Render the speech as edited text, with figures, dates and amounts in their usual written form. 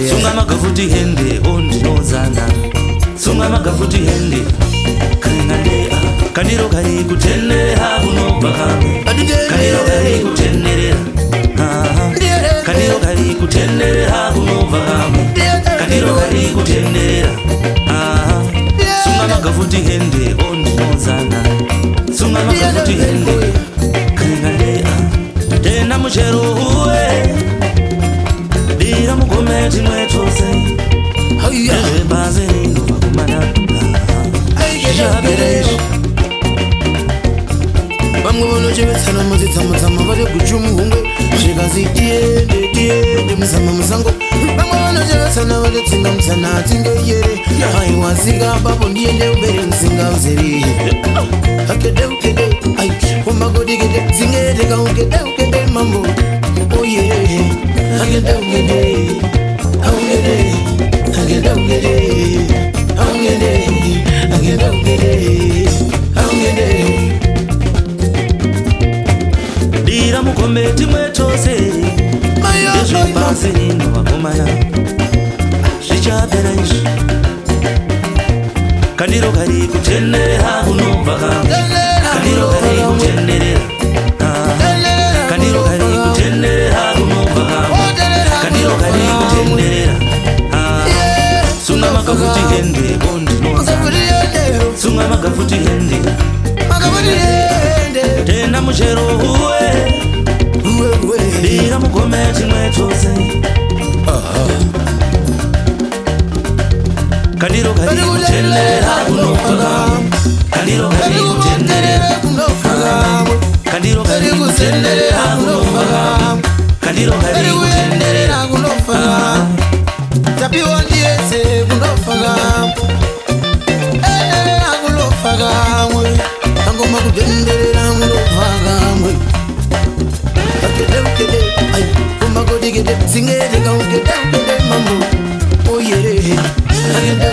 Sunga magafuti hende ondinozana Sunga magafuti hende Kringandea Kandiro kari kutendeha kunobva kamwe Kandiro kari kutenderera Kandiro kari kutendeha kunobva kamwe Kandiro kari kutenderera Sunga magafuti hende ondinozana Sunga magafuti hende Kringandea Tena muchero uwe Dira mugome chimwe chose Ezve baze inova kumana Shaberesh Bamwe vanochovetsana muzitsamutsamwa vari kuchumuhungwe zvikazi tiende muzama musango Bamwe vanochovetsana vari tsinga musana tingeyere aiwasika papo ndiende umberi musinga uzeri Akede ukede kumagodikede zingeteka ukede mambo Oye Agenda ungede Dira mukombe timwe chose Ezve basi inova kumana Zvichabvera izvi Kandiro kari kutendeha kunobva kamwe Kandiro kari kutenderera Kandiro kari kutendeha kunobva kamwe Kandiro kari kutenderera Sunga magafuti hende ondinozana Sunga magafuti hende Tena muchero uwe Dira mugome chimwe chose Kandiro kari kutendeha kunobva kamwe Kandiro kari kutenderera Kandiro kari kutendeha kunobva kamwe Kandiro kari kutenderera Tapiwa ndiese kunofaka Akulofaka mwe Angoma kutenderera kunofaka mwe Akede kumagodikede Zingeteka ukede mambo Oyere Akede